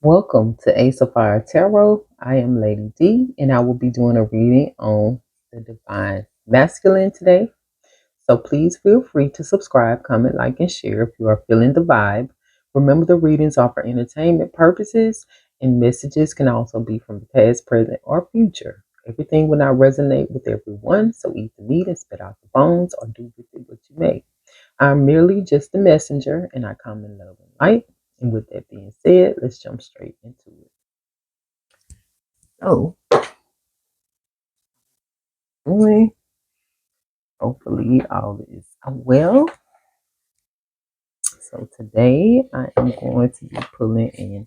Welcome to Ace of Fire Tarot. I am Lady D, and I will be doing a reading on the Divine Masculine today. So please feel free to subscribe, comment, like, and share if you are feeling the vibe. Remember, the readings are for entertainment purposes, and messages can also be from the past, present, or future. Everything will not resonate with everyone, so eat the meat and spit out the bones, or do with it what you may. I'm merely just a messenger, and I come in love and light. And with that being said, let's jump straight into it. So, anyway, hopefully all is well. So today I am going to be pulling an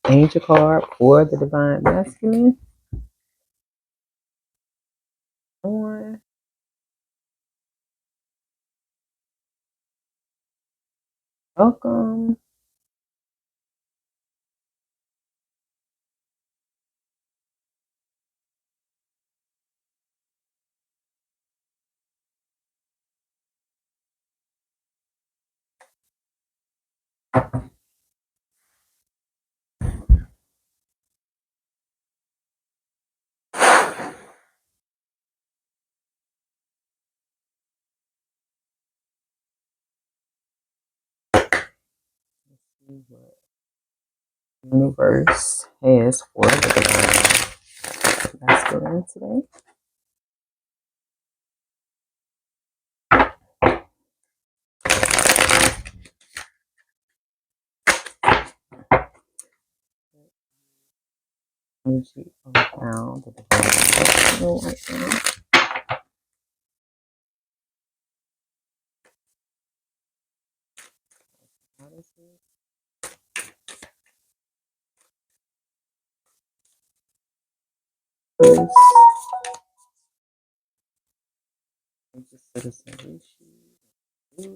angel card for the Divine Masculine. On welcome. Let's see what the universe has for the Divine Masculine today. Energy around the Divine Masculine right now. First, citizen issue.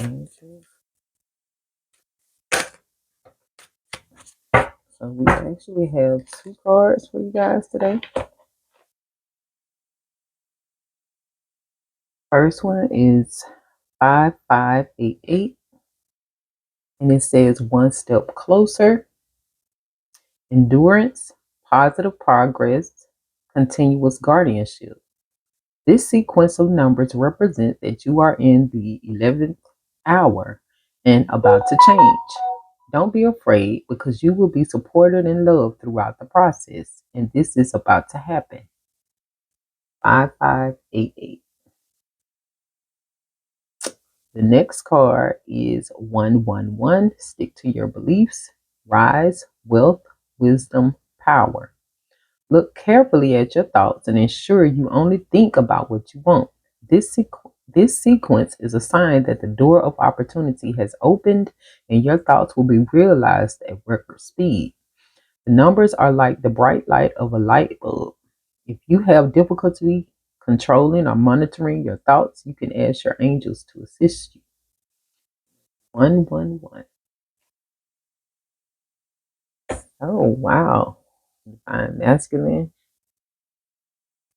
Angel. So we actually have two cards for you guys today. First one is 5588, and it says one step closer, endurance, positive progress, continuous guardianship. This sequence of numbers represent that you are in the 11th hour and about to change. Don't be afraid, because you will be supported and loved throughout the process, and this is about to happen. 5588. The next card is 111. Stick to your beliefs. Rise, wealth, wisdom, power. Look carefully at your thoughts and ensure you only think about what you want. This sequence is a sign that the door of opportunity has opened and your thoughts will be realized at record speed. The numbers are like the bright light of a light bulb. If you have difficulty controlling or monitoring your thoughts, you can ask your angels to assist you. 111. Oh, wow. Divine Masculine.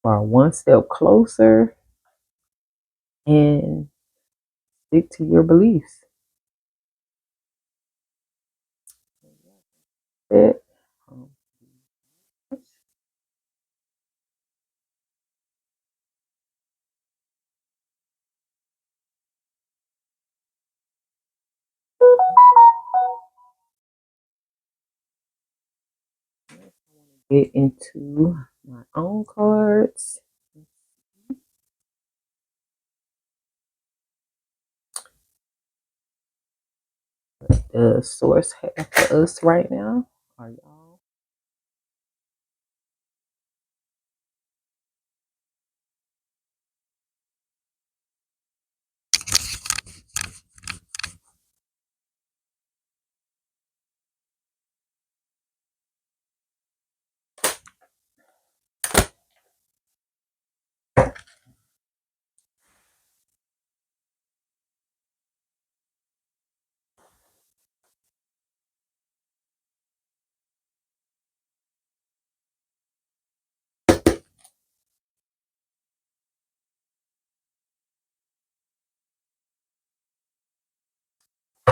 Are one step closer and stick to your beliefs. It, get into my own cards. The source have for us right now. Are y'all?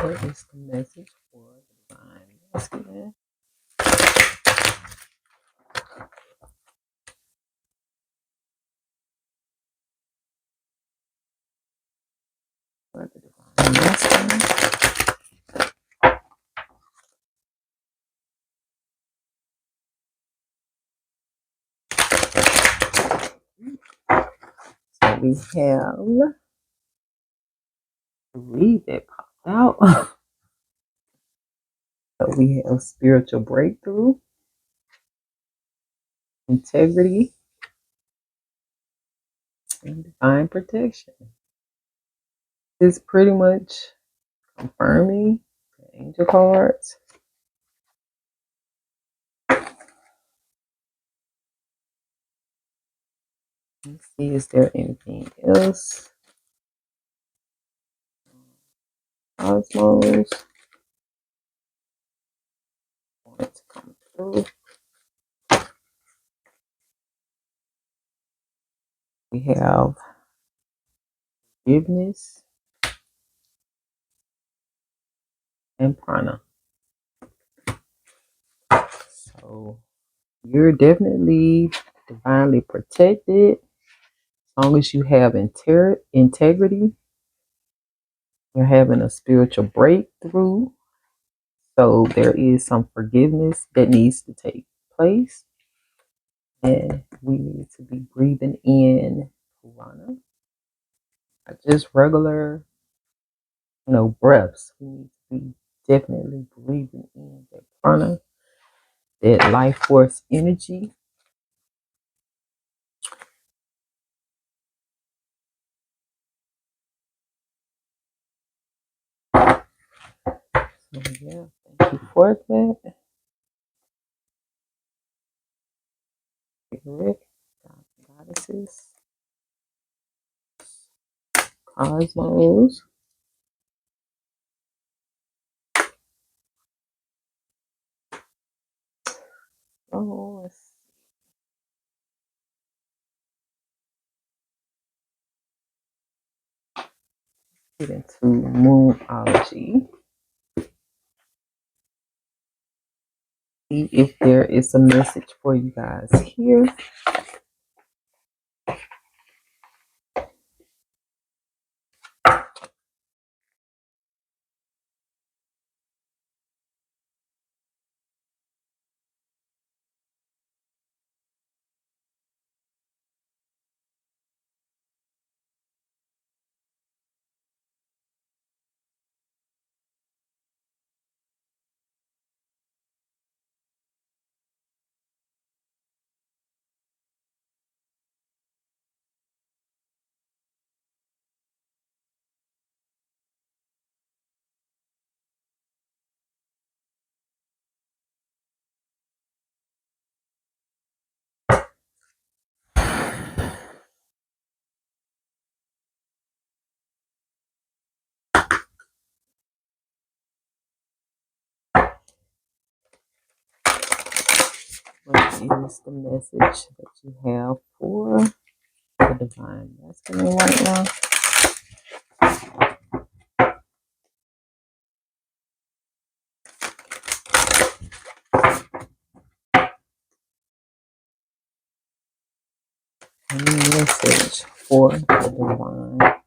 What is the message for the divine masculine? For the divine masculine. So we have the read that popped out. So we have spiritual breakthrough, integrity, and divine protection. It's pretty much confirming the angel cards. Let's see, is there anything else? Cosmos. Want to come through. We have forgiveness and prana. So you're definitely divinely protected as long as you have integrity. You're having a spiritual breakthrough. So there is some forgiveness that needs to take place. And we need to be breathing in prana. Not just regular, breaths. We need to be definitely breathing in that prana, that life force energy. So yeah, thank you for that. Rick, goddesses, cosmos. Oh, let's get into moonology. See if there is a message for you guys here. What is the message that you have for the divine masculine right now? Any message for the divine masculine?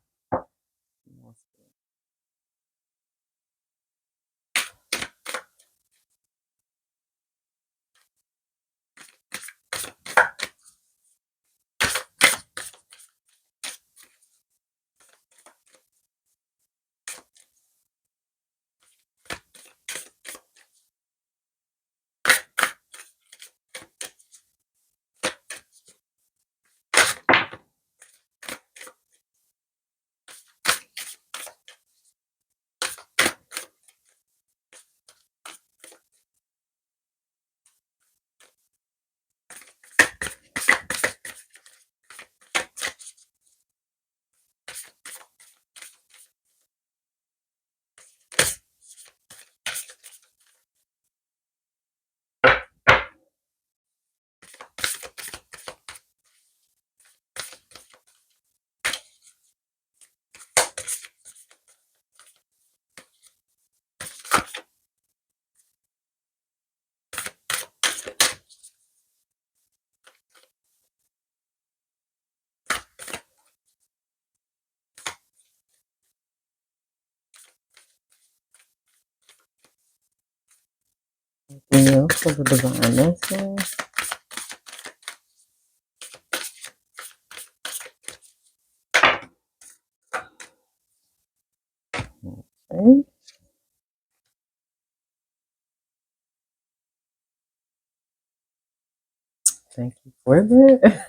Anything else for the divine masculine? Okay. Thank you for that.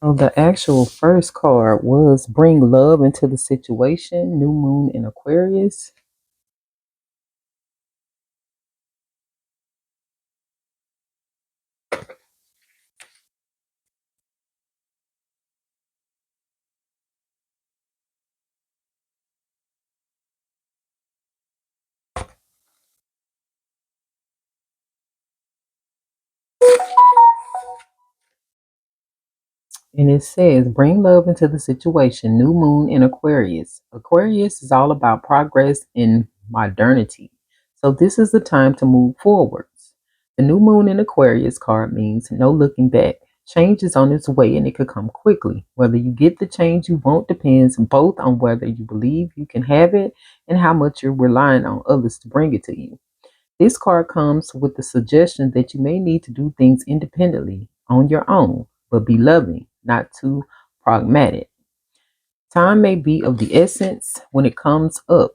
So the actual first card was bring love into the situation, new moon in Aquarius. And it says, bring love into the situation, new moon in Aquarius. Aquarius is all about progress and modernity. So this is the time to move forwards. The new moon in Aquarius card means no looking back. Change is on its way and it could come quickly. Whether you get the change you want depends both on whether you believe you can have it and how much you're relying on others to bring it to you. This card comes with the suggestion that you may need to do things independently on your own, but be loving, not too pragmatic. Time may be of the essence when it comes up,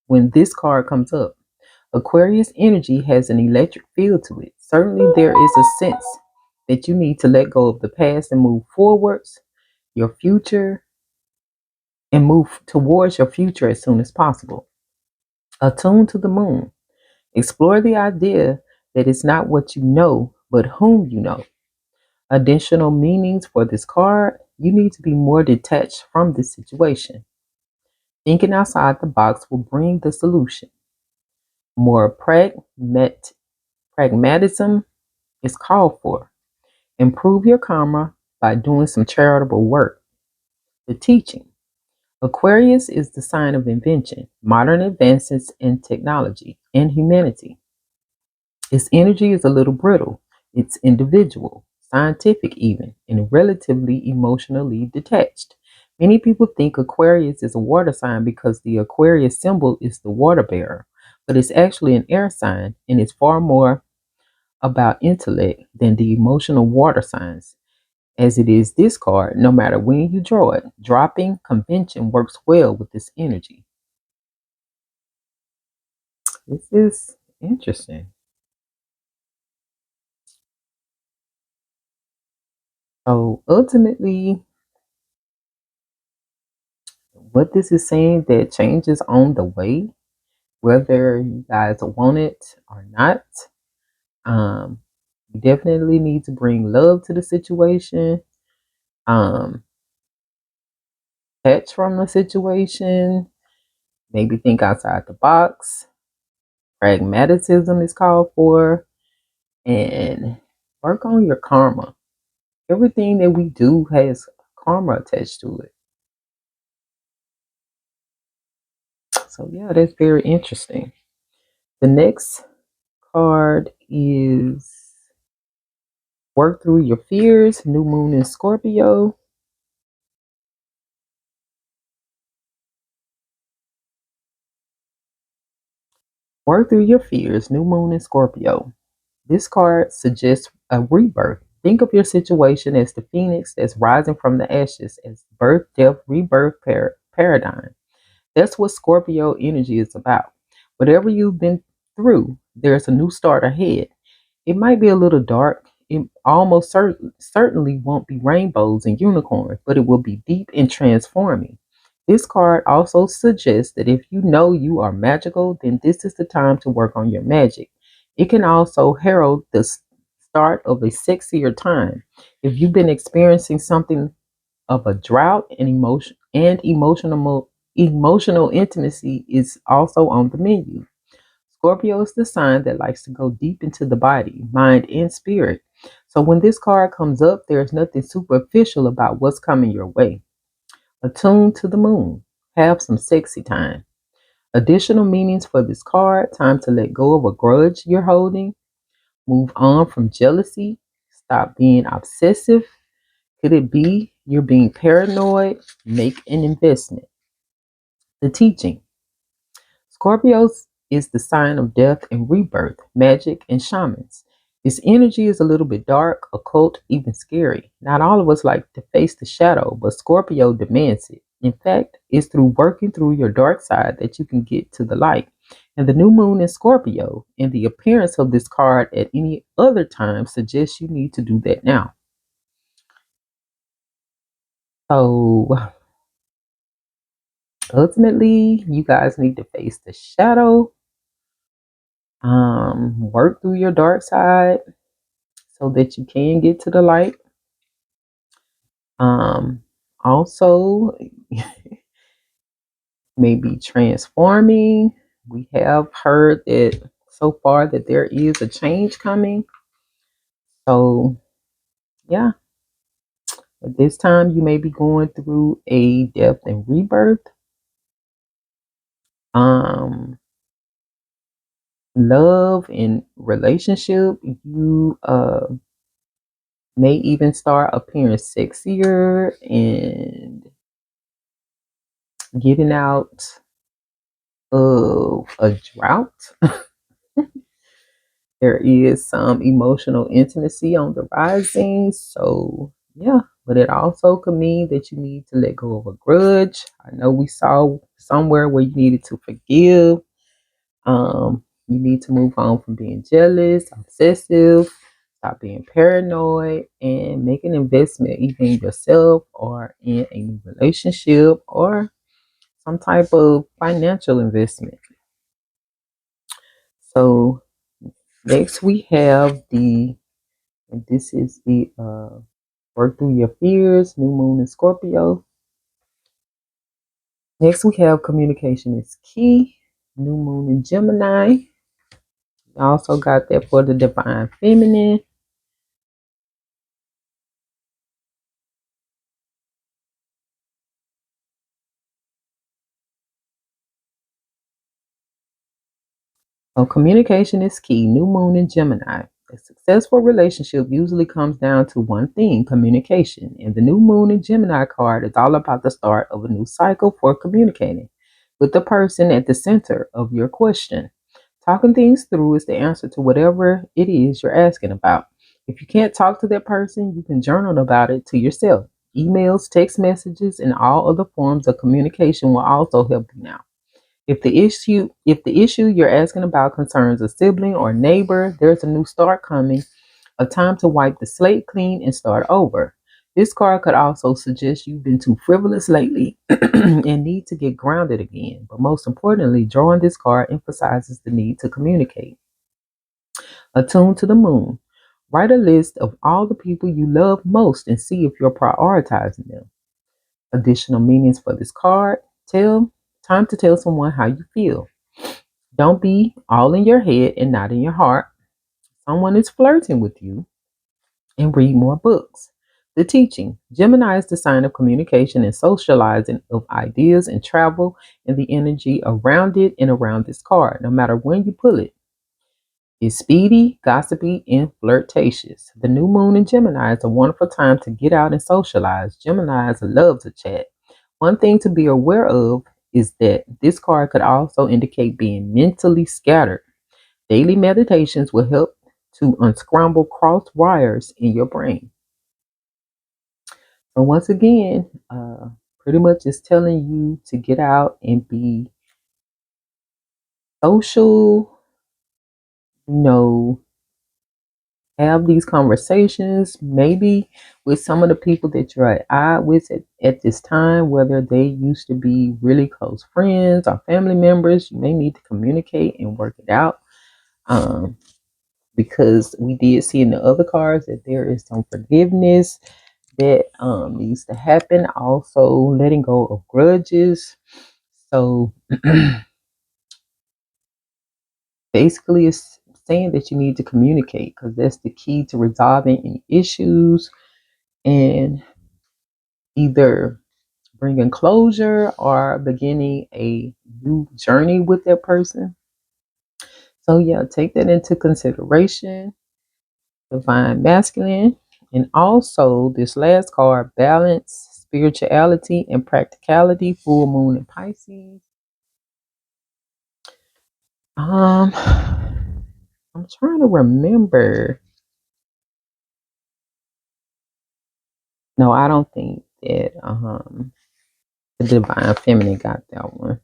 when this card comes up. Aquarius energy has an electric feel to it. Certainly, there is a sense that you need to let go of the past and move forwards, your future, and move towards your future as soon as possible. Attune to the moon. Explore the idea that it's not what you know, but whom you know. Additional meanings for this card: you need to be more detached from this situation. Thinking outside the box will bring the solution. More pragmatism is called for. Improve your karma by doing some charitable work. The teaching: Aquarius is the sign of invention, modern advances in technology, and humanity. Its energy is a little brittle. It's individual, scientific even, and relatively emotionally detached. Many people think Aquarius is a water sign because the Aquarius symbol is the water bearer, but it's actually an air sign and it's far more about intellect than the emotional water signs. As it is this card, no matter when you draw it, dropping convention works well with this energy. This is interesting. So ultimately, what this is saying that change is on the way, whether you guys want it or not. Um, you definitely need to bring love to the situation. Um, catch from the situation. Maybe think outside the box. Pragmatism is called for, and work on your karma. Everything that we do has karma attached to it. So yeah, that's very interesting. The next card is work through your fears, new moon in Scorpio. Work through your fears, new moon in Scorpio. This card suggests a rebirth. Think of your situation as the phoenix that's rising from the ashes, as birth, death, rebirth paradigm. That's what Scorpio energy is about. Whatever you've been through, there's a new start ahead. It might be a little dark. It almost certainly won't be rainbows and unicorns, but it will be deep and transforming. This card also suggests that if you know you are magical, then this is the time to work on your magic. It can also herald the start of a sexier time. If you've been experiencing something of a drought and emotional intimacy is also on the menu. Scorpio is the sign that likes to go deep into the body, mind, and spirit. So when this card comes up, there's nothing superficial about what's coming your way. Attune to the moon. Have some sexy time. Additional meanings for this card: time to let go of a grudge you're holding. Move on from jealousy. Stop being obsessive. Could it be you're being paranoid? Make an investment. The teaching. Scorpios is the sign of death and rebirth, magic, and shamans. Its energy is a little bit dark, occult, even scary. Not all of us like to face the shadow, but Scorpio demands it. In fact, it's through working through your dark side that you can get to the light. And the new moon in Scorpio and the appearance of this card at any other time suggests you need to do that now. So ultimately, you guys need to face the shadow, work through your dark side so that you can get to the light. Um, Also, maybe transforming. We have heard that so far that there is a change coming. So, yeah, at this time, you may be going through a death and rebirth. Um, Love and relationship, you may even start appearing sexier and getting out of a drought. There is some emotional intimacy on the rising. So, yeah, but it also could mean that you need to let go of a grudge. I know we saw somewhere where you needed to forgive. You need to move on from being jealous, obsessive, stop being paranoid, and make an investment either in yourself or in a new relationship or some type of financial investment. So next we have and this is the work through your fears, new moon in Scorpio. Next we have communication is key, new moon in Gemini. Also got that for the divine feminine. So communication is key. New moon in Gemini. A successful relationship usually comes down to one thing, communication. And the new moon in Gemini card is all about the start of a new cycle for communicating with the person at the center of your question. Talking things through is the answer to whatever it is you're asking about. If you can't talk to that person, you can journal about it to yourself. Emails, text messages, and all other forms of communication will also help you now. If the issue you're asking about concerns a sibling or neighbor, there's a new start coming, a time to wipe the slate clean and start over. This card could also suggest you've been too frivolous lately and need to get grounded again. But most importantly, drawing this card emphasizes the need to communicate. Attune to the moon. Write a list of all the people you love most and see if you're prioritizing them. Additional meanings for this card. Time to tell someone how you feel. Don't be all in your head and not in your heart. Someone is flirting with you, and read more books. The teaching. Gemini is the sign of communication and socializing of ideas and travel and the energy around it and around this card, no matter when you pull it. Is speedy, gossipy, and flirtatious. The new moon in Gemini is a wonderful time to get out and socialize. Geminis love to chat. One thing to be aware of is that this card could also indicate being mentally scattered. Daily meditations will help to unscramble crossed wires in your brain. So once again, pretty much it's telling you to get out and be social, you know, have these conversations, maybe with some of the people that you're at odds with at this time, whether they used to be really close friends or family members. You may need to communicate and work it out. Um, because we did see in the other cards that there is some forgiveness that needs to happen. Also, letting go of grudges. So basically, it's saying that you need to communicate because that's the key to resolving any issues and either bringing closure or beginning a new journey with that person. So, yeah, take that into consideration. Divine Masculine. And also this last card, Balance, Spirituality, and Practicality, Full Moon in Pisces. Um, I'm trying to remember. No, I don't think that the Divine Feminine got that one.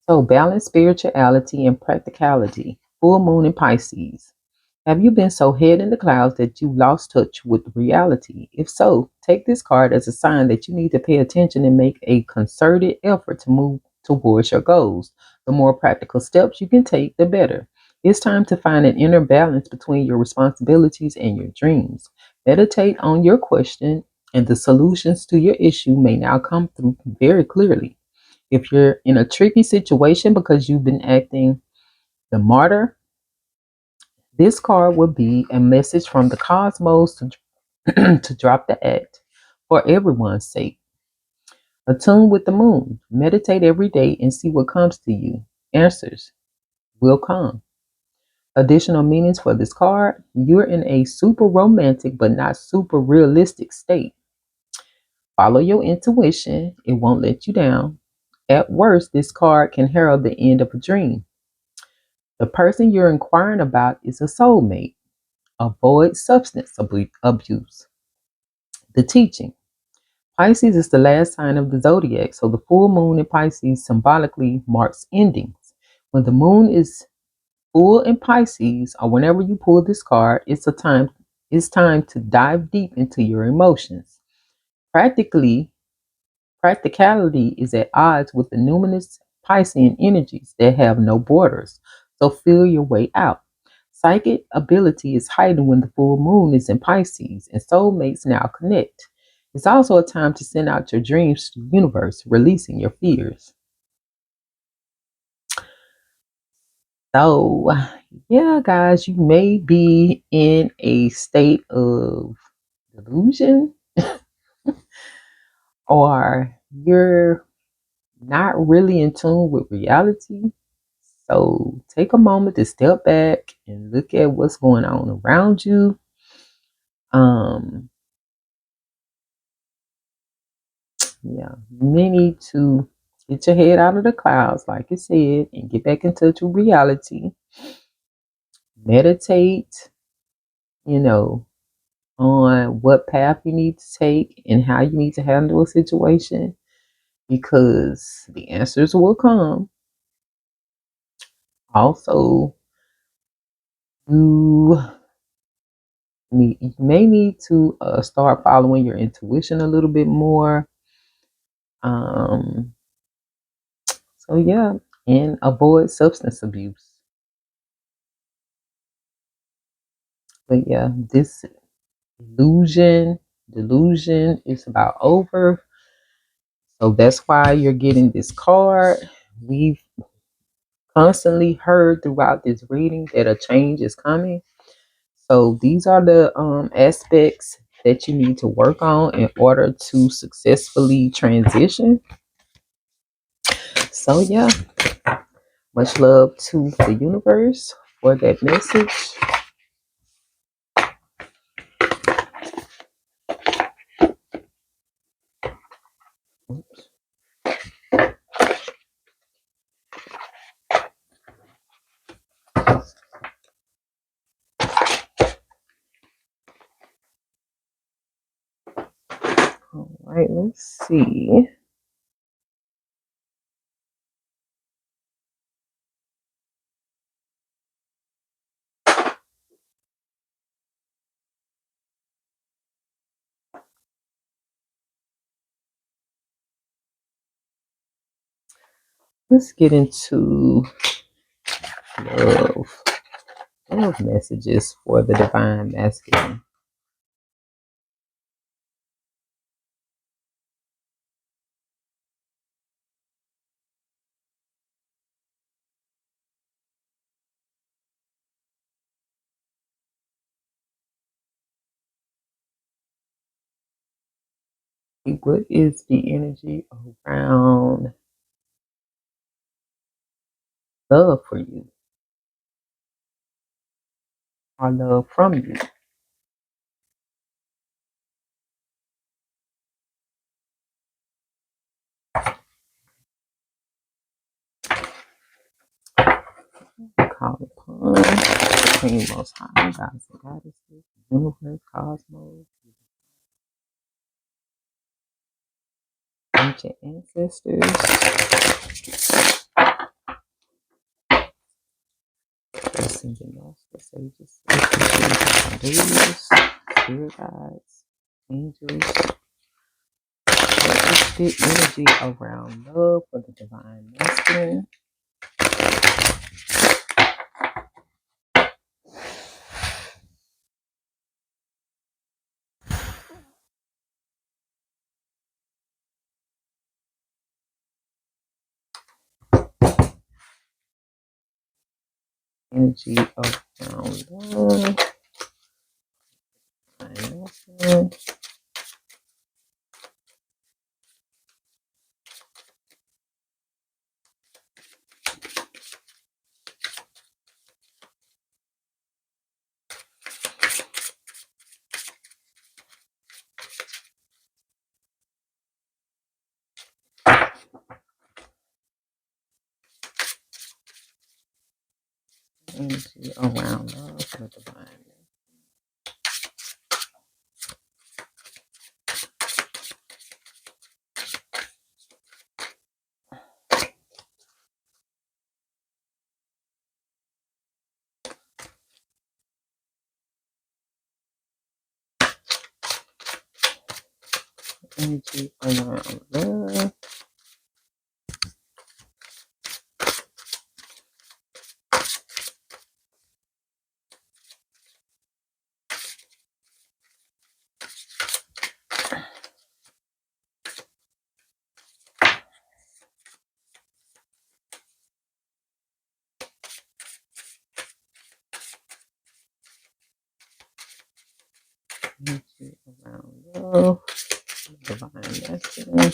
So balance, spirituality, and practicality. Full moon in Pisces. Have you been so head in the clouds that you lost touch with reality? If so, take this card as a sign that you need to pay attention and make a concerted effort to move towards your goals. The more practical steps you can take, the better. It's time to find an inner balance between your responsibilities and your dreams. Meditate on your question, and the solutions to your issue may now come through very clearly. If you're in a tricky situation because you've been acting the martyr, this card will be a message from the cosmos to, to drop the act for everyone's sake. Attune with the moon. Meditate every day and see what comes to you. Answers will come. Additional meanings for this card. You're in a super romantic but not super realistic state. Follow your intuition, it won't let you down. At worst, this card can herald the end of a dream. The person you're inquiring about is a soulmate. Avoid substance abuse. The teaching. Pisces is the last sign of the zodiac, so the full moon in Pisces symbolically marks endings. When the moon is full in Pisces, or whenever you pull this card, it's time to dive deep into your emotions. Practically, Practicality is at odds with the numinous Piscean energies that have no borders, so feel your way out. Psychic ability is heightened when the full moon is in Pisces, and soulmates now connect. It's also a time to send out your dreams to the universe, releasing your fears. So, yeah, guys, you may be in a state of delusion or you're not really in tune with reality. So take a moment to step back and look at what's going on around you. Um, yeah, you may need to get your head out of the clouds, like I said, and get back in touch with reality. Meditate, you know, on what path you need to take and how you need to handle a situation because the answers will come. Also, you you may need to start following your intuition a little bit more. Um, so yeah, and avoid substance abuse. But yeah, this delusion is about over. So that's why you're getting this card. We've constantly heard throughout this reading that a change is coming. So these are the aspects that you need to work on in order to successfully transition. So yeah, much love to the universe for that message. All right, let's see. Let's get into love. Love messages for the divine masculine. What is the energy around love for you? or love from you. Call upon Supreme Most High, gods and goddesses, universe, cosmos, ancient ancestors, ascended master, sages, leaders, spirit guides, angels. Good energy around love for the divine masculine. Energy around love. Masculine. Energy around love for the divine. Energy around love. Energy around love. Divine masculine.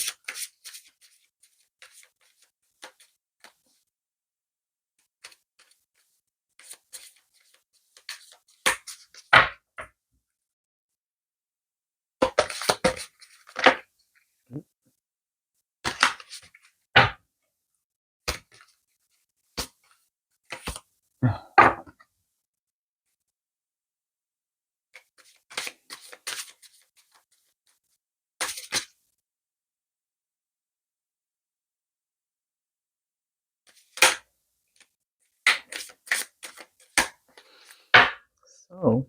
So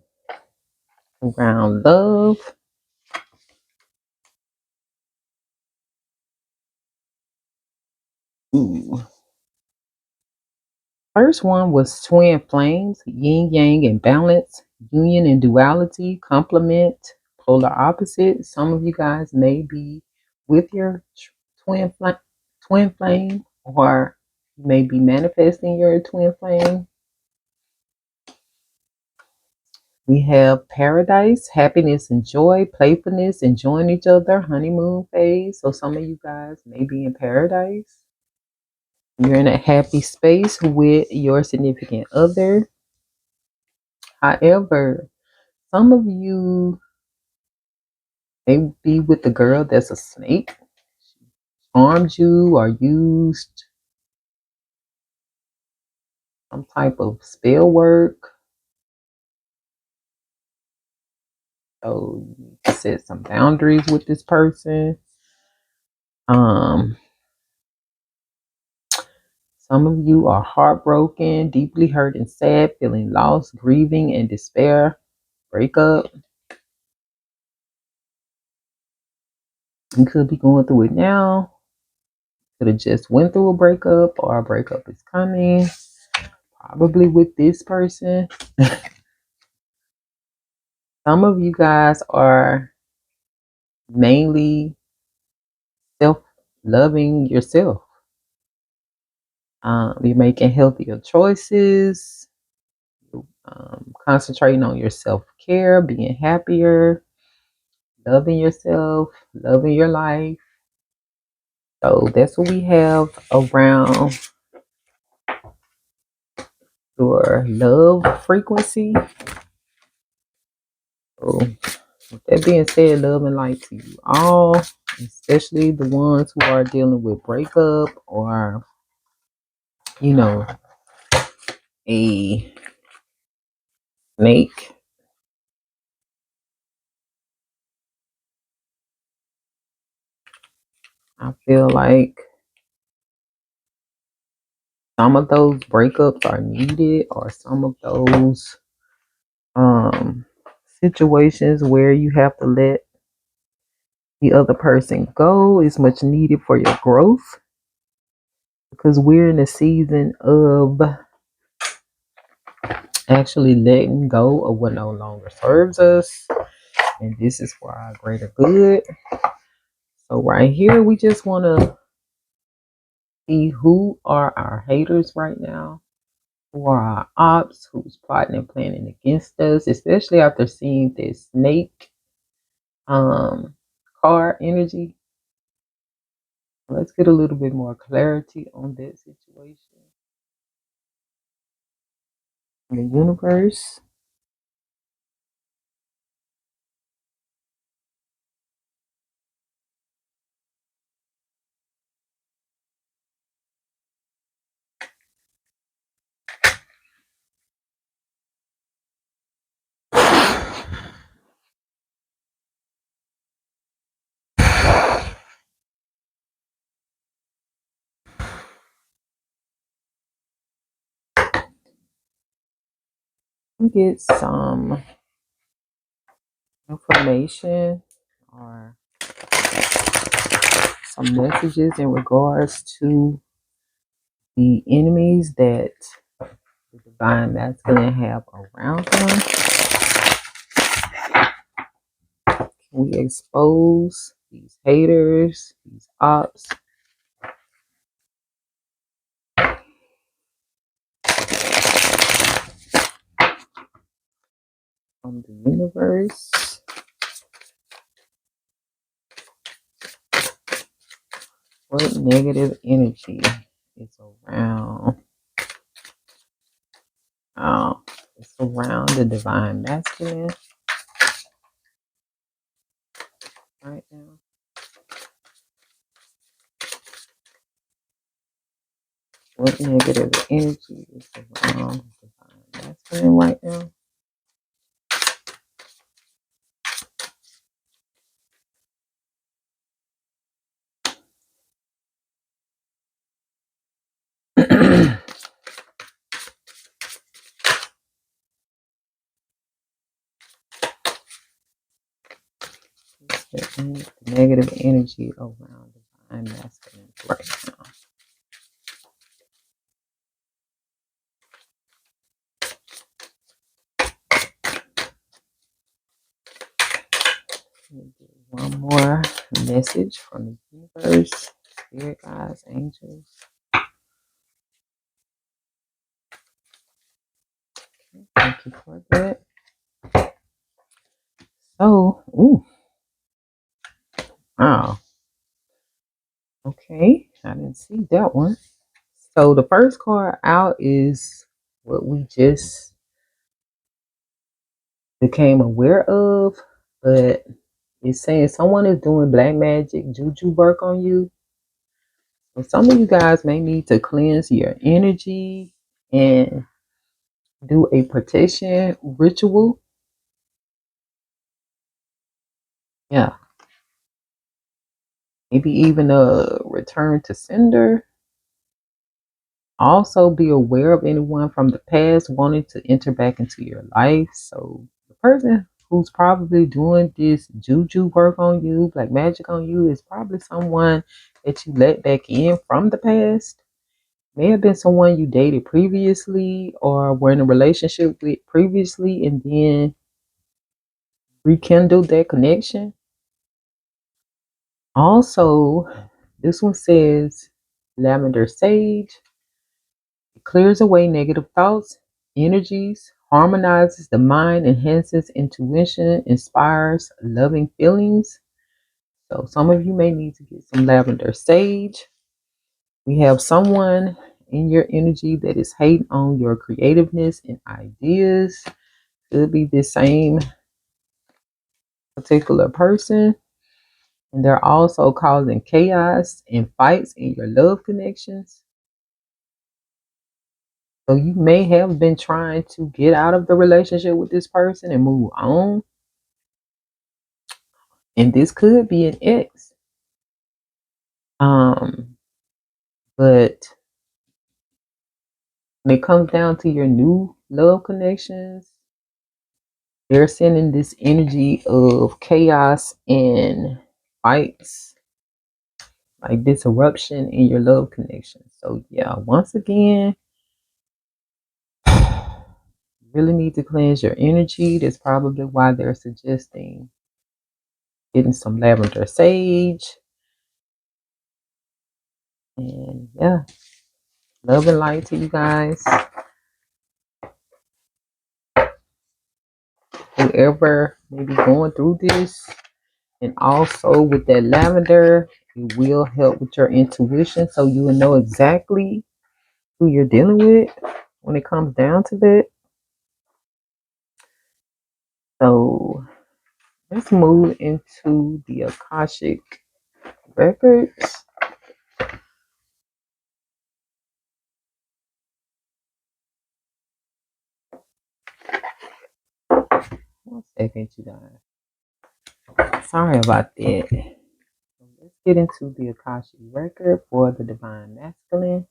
around love. Ooh. First one was twin flames, yin yang and balance, union and duality, complement, polar opposite. Some of you guys may be with your twin flame, or you may be manifesting your twin flame. We have paradise, happiness and joy, playfulness, enjoying each other, honeymoon phase. So some of you guys may be in paradise. You're in a happy space with your significant other. However, some of you may be with the girl that's a snake, harmed you or used some type of spell work. So you can set some boundaries with this person. Some of you are heartbroken, deeply hurt and sad, feeling lost, grieving and despair, breakup. You could be going through it now. Could have just went through a breakup, or a breakup is coming, probably with this person. Some of you guys are mainly self-loving yourself. You're making healthier choices, concentrating on your self-care, being happier, loving yourself, loving your life. So that's what we have around your love frequency. So, with that being said, love and light to you all, especially the ones who are dealing with breakup or, you know, a snake. I feel like some of those breakups are needed, or some of those um situations where you have to let the other person go is much needed for your growth, because we're in a season of actually letting go of what no longer serves us, and this is for our greater good. So right here we just want to see who are our haters right now, who are our ops, who's plotting and planning against us, especially after seeing this snake um card energy. Let's get a little bit more clarity on that situation. The universe. Get some information or some messages in regards to the enemies that the divine masculine have around him. Can we expose these haters, these ops? From the universe. What negative energy is around? It's around the divine masculine right now. What negative energy is around the divine masculine right now? The negative energy around divine masculine right now. One more message from the universe, spirit guides, angels. Thank you for that. So, wow. Okay, I didn't see that one. So the first card out is what we just became aware of, but it's saying someone is doing black magic, juju work on you. So some of you guys may need to cleanse your energy and do a protection ritual. Yeah, maybe even a return to sender. Also, be aware of anyone from the past wanting to enter back into your life. So, the person who's probably doing this juju work on you, black magic on you, is probably someone that you let back in from the past. May have been someone you dated previously or were in a relationship with previously and then rekindled that connection. Also, this one says lavender sage. It clears away negative thoughts, energies, harmonizes the mind, enhances intuition, inspires loving feelings. So some of you may need to get some lavender sage. We have someone in your energy that is hating on your creativeness and ideas. Could be the same particular person, and they're also causing chaos and fights in your love connections. So you may have been trying to get out of the relationship with this person and move on. And this could be an ex. Um, but when it comes down to your new love connections, they're sending this energy of chaos and fights, like disruption in your love connection. So yeah, once again, you really need to cleanse your energy. That's probably why they're suggesting getting some lavender sage. And yeah, love and light to you guys. Whoever may be going through this, and also with that lavender, it will help with your intuition, so you will know exactly who you're dealing with when it comes down to that. So let's move into the Akashic records. One second, you guys. Sorry about that. So let's get into the Akashic record for the Divine Masculine.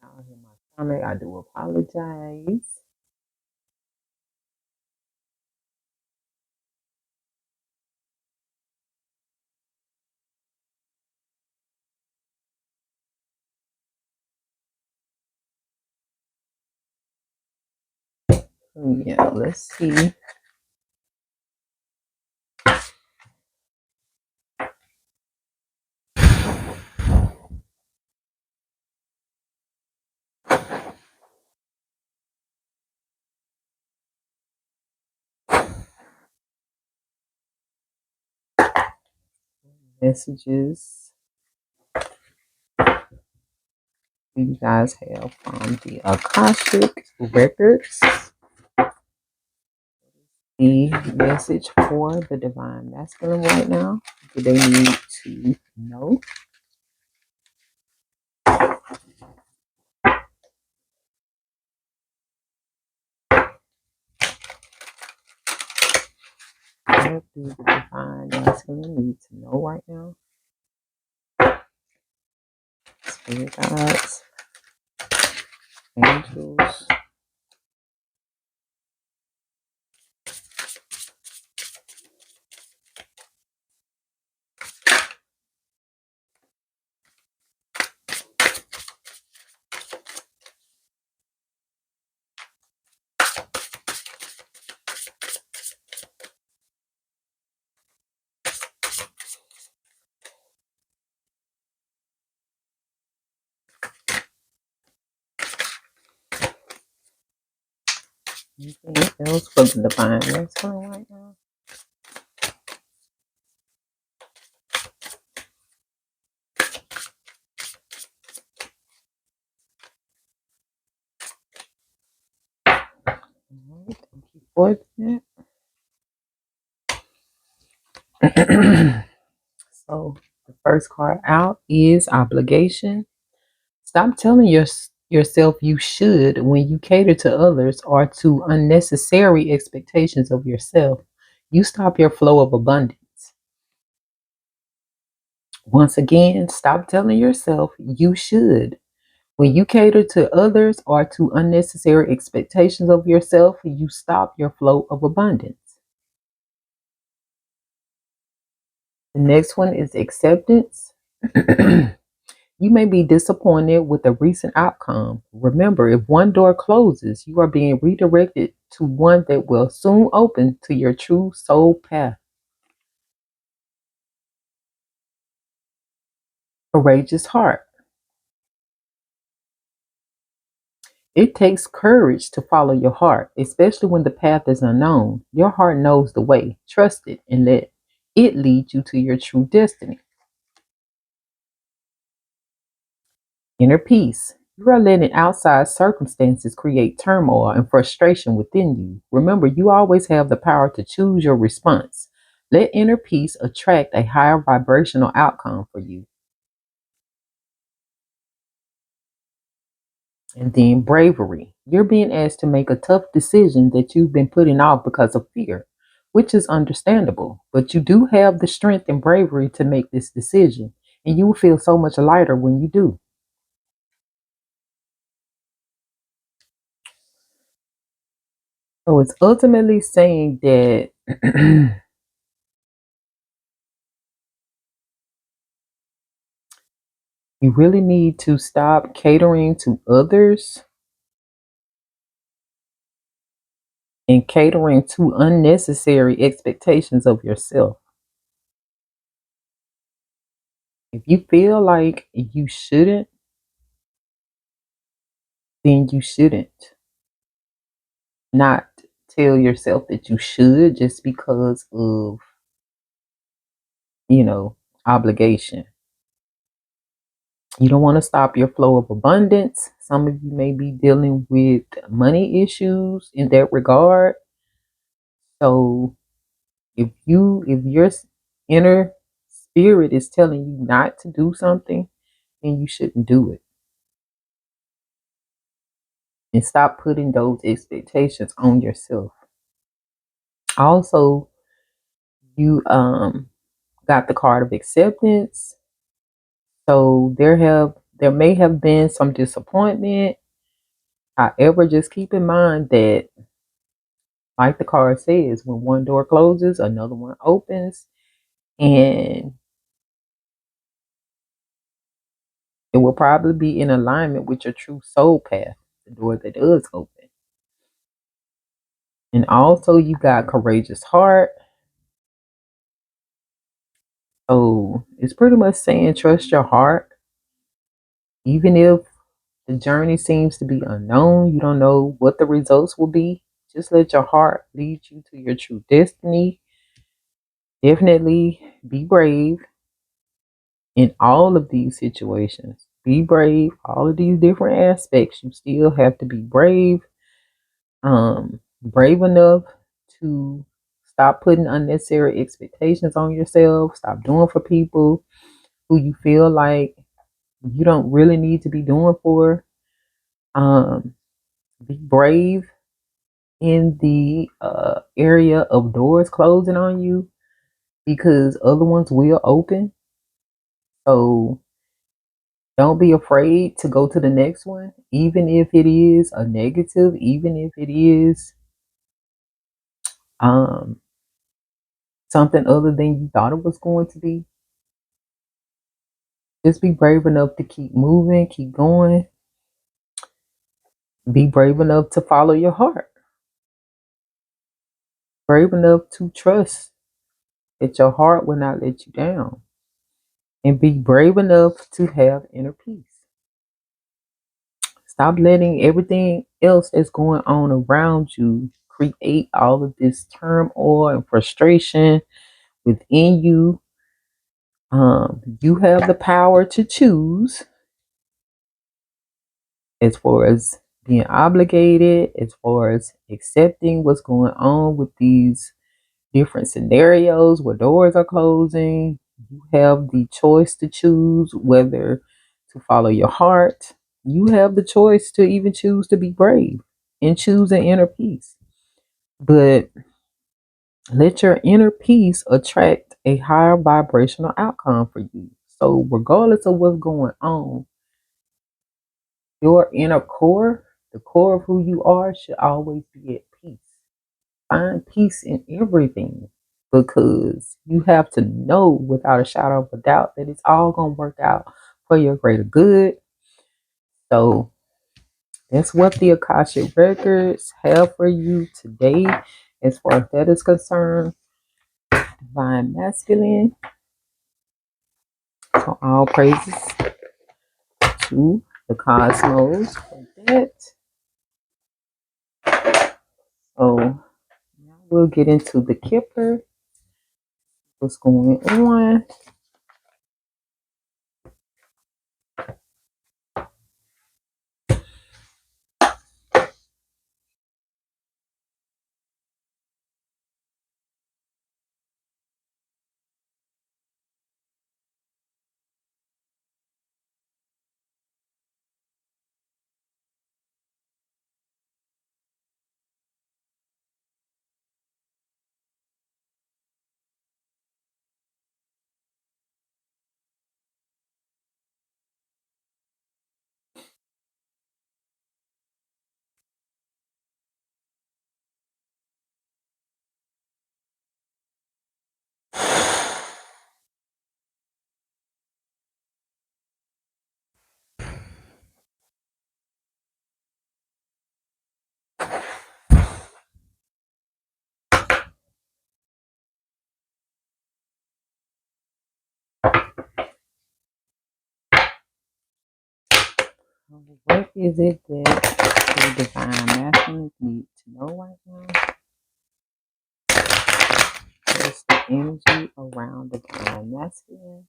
Y'all hear my stomach. I do apologize. Yeah, let's see. Messages you guys have from the Akashic records. The message for the Divine Masculine right now. Do they need to know? What do the Divine Masculine need to know right now? Spirit guides, angels. Anything else for the Divine Masculine right now? All right, thank you for that. So the first card out is obligation. Stop telling yourself you should when you cater to others or to unnecessary expectations of yourself. You stop your flow of abundance. Once again, stop telling yourself you should. When you cater to others or to unnecessary expectations of yourself, you stop your flow of abundance. The next one is acceptance. You may be disappointed with a recent outcome. Remember, if one door closes, you are being redirected to one that will soon open to your true soul path. Courageous heart. It takes courage to follow your heart, especially when the path is unknown. Your heart knows the way. Trust it and let it lead you to your true destiny. Inner peace. You are letting outside circumstances create turmoil and frustration within you. Remember, you always have the power to choose your response. Let inner peace attract a higher vibrational outcome for you. And then bravery. You're being asked to make a tough decision that you've been putting off because of fear, which is understandable. But you do have the strength and bravery to make this decision, and you will feel so much lighter when you do. So it's ultimately saying that you really need to stop catering to others and catering to unnecessary expectations of yourself. If you feel like you shouldn't, then you shouldn't. Not tell yourself that you should just because of, you know, obligation. You don't want to stop your flow of abundance. Some of you may be dealing with money issues in that regard. So if your inner spirit is telling you not to do something, then you shouldn't do it. And stop putting those expectations on yourself. Also, you got the card of acceptance. So there may have been some disappointment. However, just keep in mind that, like the card says, when one door closes, another one opens, and it will probably be in alignment with your true soul path, the door that does open. And also, you got courageous heart. So it's pretty much saying trust your heart, even if the journey seems to be unknown. You don't know what the results will be. Just let your heart lead you to your true destiny. Definitely be brave in all of these situations. Be brave. All of these different aspects, you still have to be brave. Brave enough to stop putting unnecessary expectations on yourself. Stop doing for people who you feel like you don't really need to be doing for. Um, be brave in the area of doors closing on you because other ones will open. So don't be afraid to go to the next one, even if it is a negative, even if it is um, something other than you thought it was going to be. Just be brave enough to keep moving, keep going. Be brave enough to follow your heart. Brave enough to trust that your heart will not let you down. And be brave enough to have inner peace. Stop letting everything else that's going on around you create all of this turmoil and frustration within you. You have the power to choose as far as being obligated, as far as accepting what's going on with these different scenarios where doors are closing. You have the choice to choose whether to follow your heart. You have the choice to even choose to be brave and choose an inner peace. But let your inner peace attract a higher vibrational outcome for you. So, regardless of what's going on, your inner core, the core of who you are, should always be at peace. Find peace in everything because you have to know without a shadow of a doubt that it's all going to work out for your greater good. So, that's what the Akashic Records have for you today as far as that is concerned. Divine Masculine. So all praises to the cosmos for that. So now we'll get into the Kipper. What's going on? What is it that the divine masculine need to know right now? What's the energy around the divine masculine?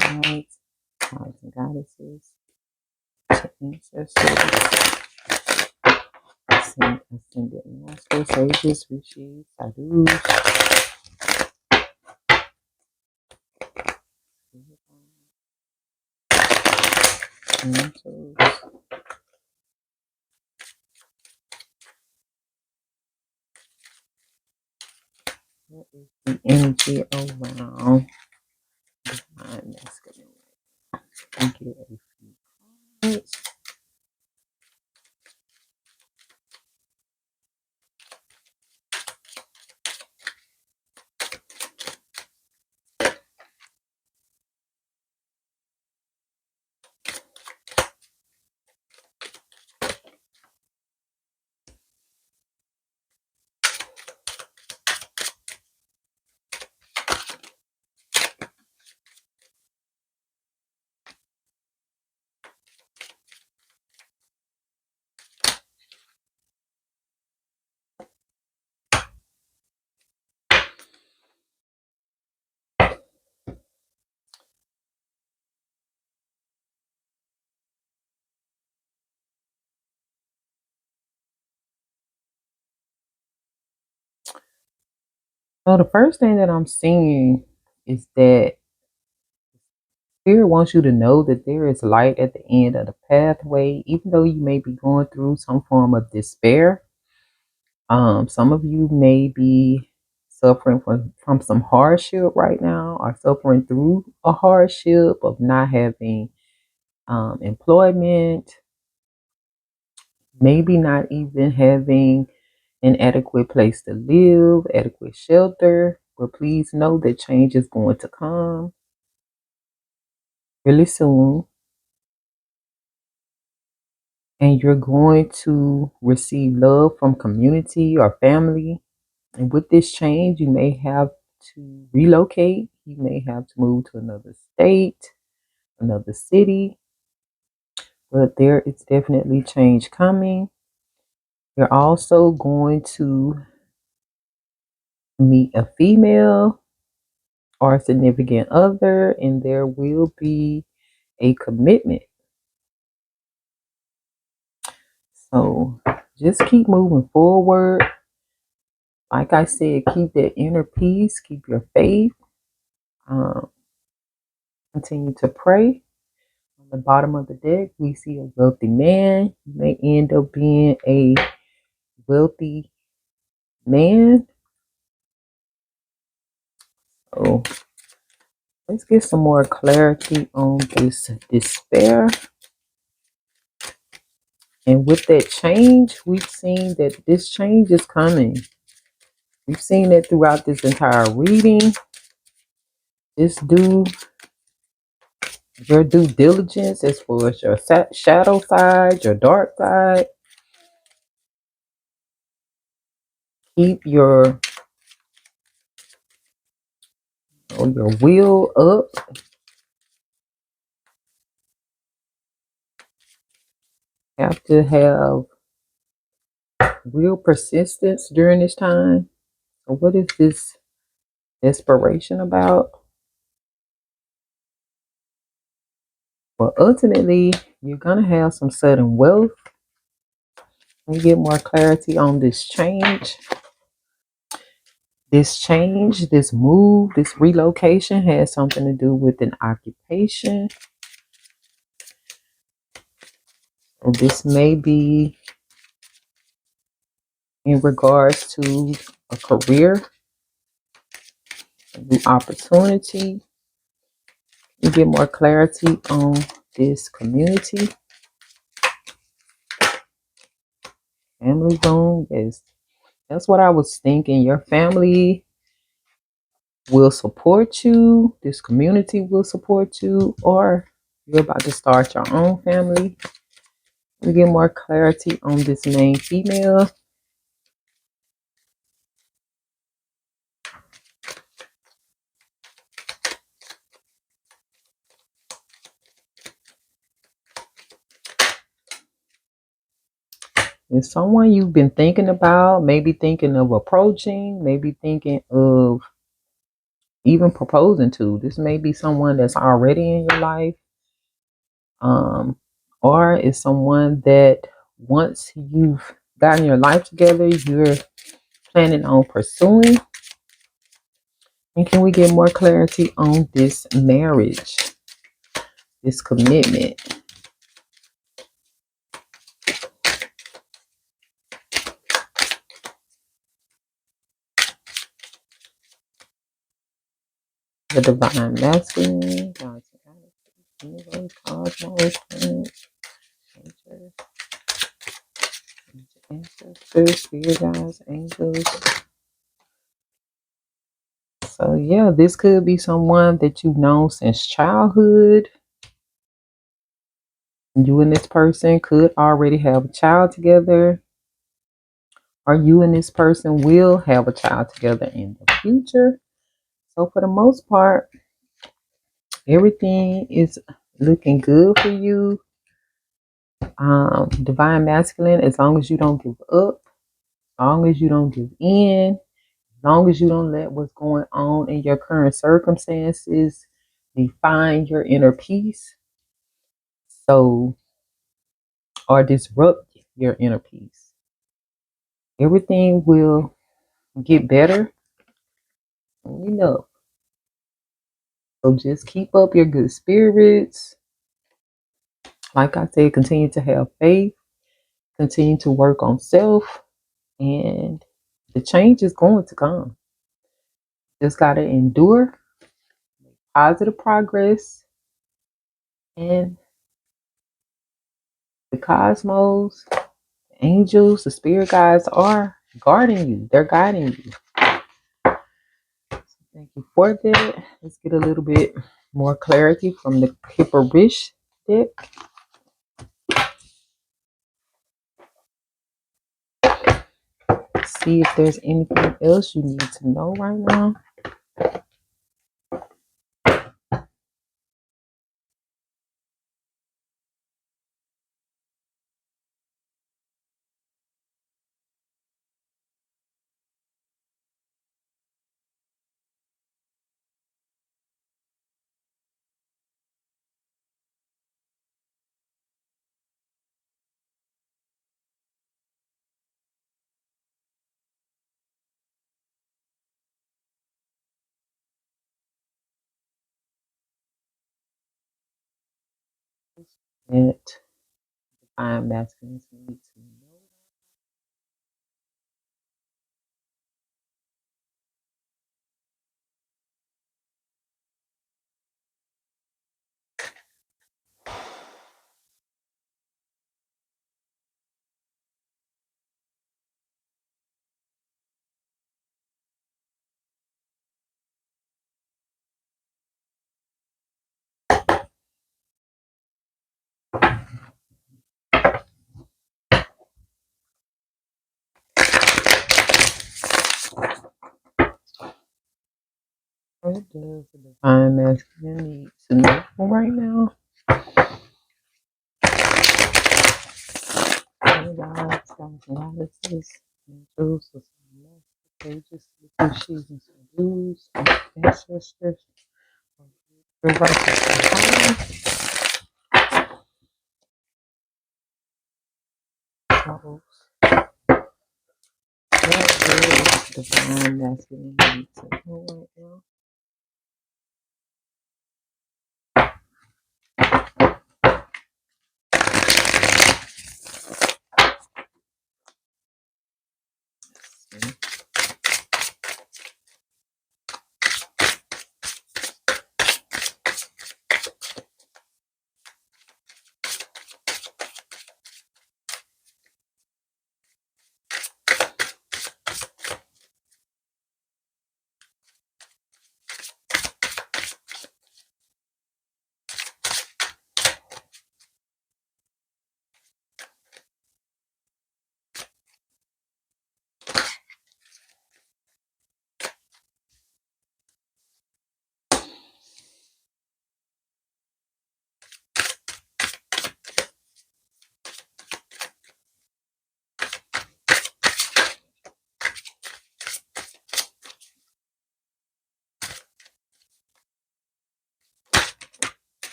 Right, gods and goddesses, ancestors, ascended master, sages, rishis, sadhus, angels. What is the energy around divine masculine? We get a few cards. So the first thing that I'm seeing is that Spirit wants you to know that there is light at the end of the pathway, even though you may be going through some form of despair. Some of you may be suffering from some hardship right now, or suffering through a hardship of not having employment, maybe not even having an adequate place to live, adequate shelter. But please know that change is going to come really soon, and you're going to receive love from community or family. And with this change, you may have to relocate, you may have to move to another state, another city, but there is definitely change coming. You're also going to meet a female or a significant other, and there will be a commitment. So just keep moving forward. Like I said, keep that inner peace, keep your faith, um, continue to pray. On the bottom of the deck, we see a wealthy man. You may end up being a wealthy man. So let's get some more clarity on this despair. And with that change, we've seen that this change is coming. We've seen it throughout this entire reading. Just do your due diligence as far as your shadow side, your dark side. Keep your will up. Have to have real persistence during this time. So what is this desperation about? Well, ultimately, you're going to have some sudden wealth. We get more clarity on this change. This change, this move, this relocation has something to do with an occupation. Or this may be in regards to a career, a new opportunity. You get more clarity on this community. Family zone is, that's what I was thinking. Your family will support you. This community will support you, or you're about to start your own family. We get more clarity on this main female. It's someone you've been thinking about, maybe thinking of approaching, maybe thinking of even proposing to. This may be someone that's already in your life, or is someone that once you've gotten your life together, you're planning on pursuing. And can we get more clarity on this marriage, this commitment? The divine masculine, God's universe, cosmos, planets, nature, ancestors, spirit guides, angels. So yeah, this could be someone that you've known since childhood. You and this person could already have a child together, or you and this person will have a child together in the future. So for the most part, everything is looking good for you. Divine masculine, as long as you don't give up, as long as you don't give in, as long as you don't let what's going on in your current circumstances define your inner peace, so, or disrupt your inner peace, everything will get better. You know, so just keep up your good spirits. Like I said, continue to have faith, continue to work on self, and the change is going to come. Just got to endure, positive progress, and the cosmos, the angels, the spirit guides are guarding you. They're guiding you. So thank you for that. Let's get a little bit more clarity from the Hipparish deck. See if there's anything else you need to know right now. And I'm asking you to know. What does the divine masculine need to know right now? Goddesses, angels, pages, she's and blues, ancestors, reverse souls. What is divine masculine need to know right now?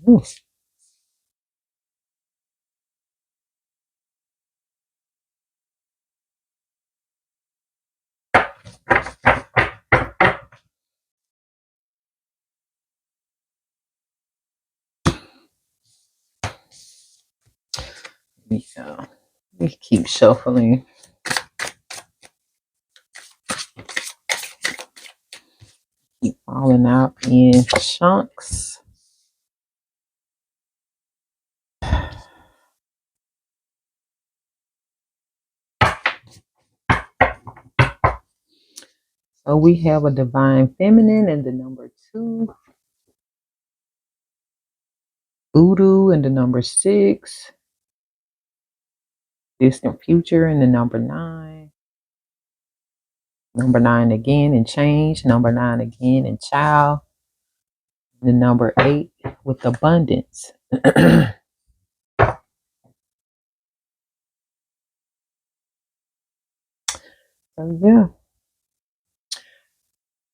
Ooh. Yeah. We keep shuffling. Keep falling out in chunks. So we have a divine feminine and the number 2, voodoo and the number 6, distant future and the number 9, number 9 again and change, number 9 again and child, and the number 8 with abundance. So yeah,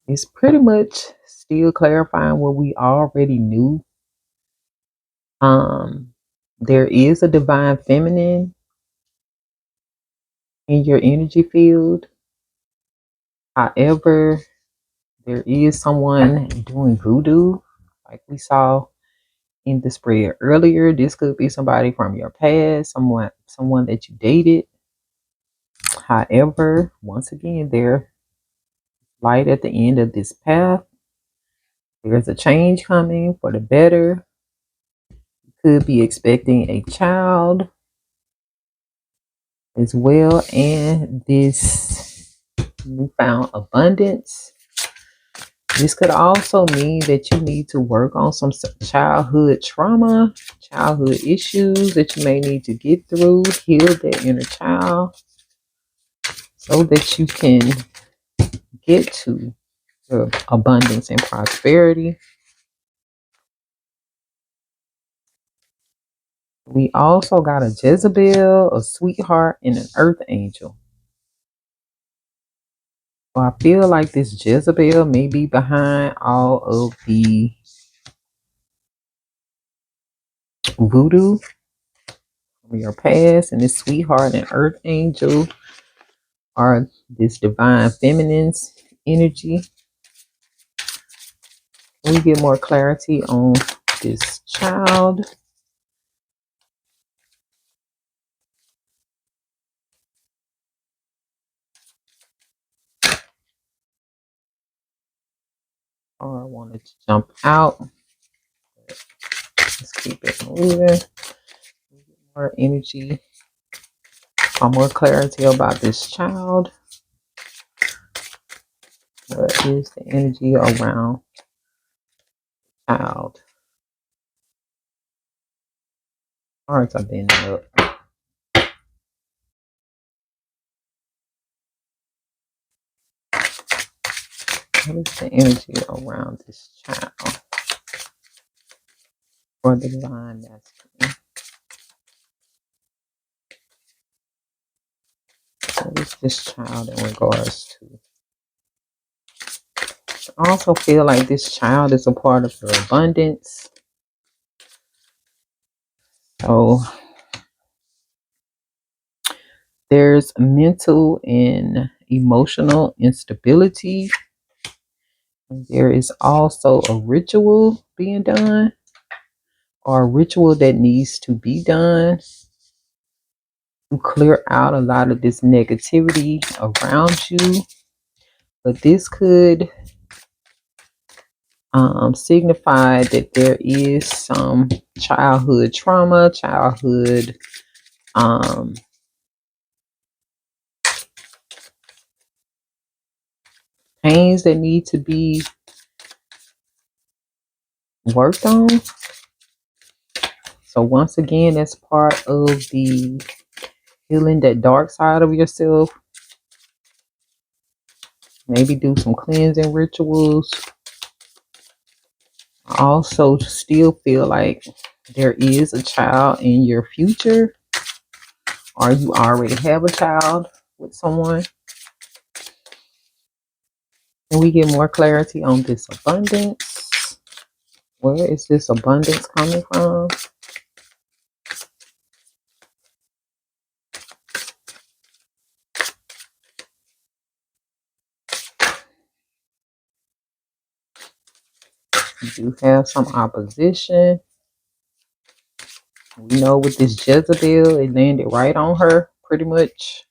it's pretty much still clarifying what we already knew. There is a divine feminine in your energy field. However, there is someone doing voodoo, like we saw in the spread earlier. This could be somebody from your past, someone that you dated. However, once again, there's light at the end of this path. There's a change coming for the better. You could be expecting a child as well, and this newfound abundance. This could also mean that you need to work on some childhood trauma, childhood issues that you may need to get through, heal that inner child so that you can get to the abundance and prosperity. We also got a Jezebel, a sweetheart, and an earth angel. Well, I feel like this Jezebel may be behind all of the voodoo from your past, and this sweetheart and earth angel are this divine feminine's energy. We get more clarity on this child. Or I wanted to jump out. Let's keep it moving. More energy, more clarity about this child. What is the energy around child? Cards are bending up. What is the energy around this child for the divine masculine? What is this child in regards to? I also feel like this child is a part of your abundance. So there's mental and emotional instability. There is also a ritual being done, or a ritual that needs to be done to clear out a lot of this negativity around you. But this could signify that there is some childhood trauma, childhood pains that need to be worked on. So once again, that's part of the healing that dark side of yourself. Maybe do some cleansing rituals. I also still feel like there is a child in your future, or you already have a child with someone. And we get more clarity on this abundance. Where is this abundance coming from? You do have some opposition. We know with this Jezebel, it landed right on her, pretty much.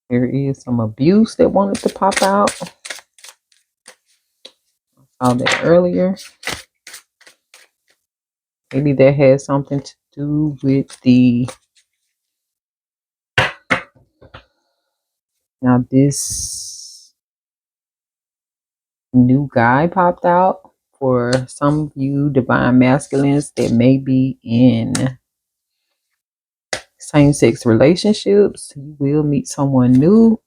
There is some abuse that wanted to pop out. I saw that earlier. Maybe that has something to do with the... Now this new guy popped out. For some of you divine masculines that may be in same-sex relationships, you will meet someone new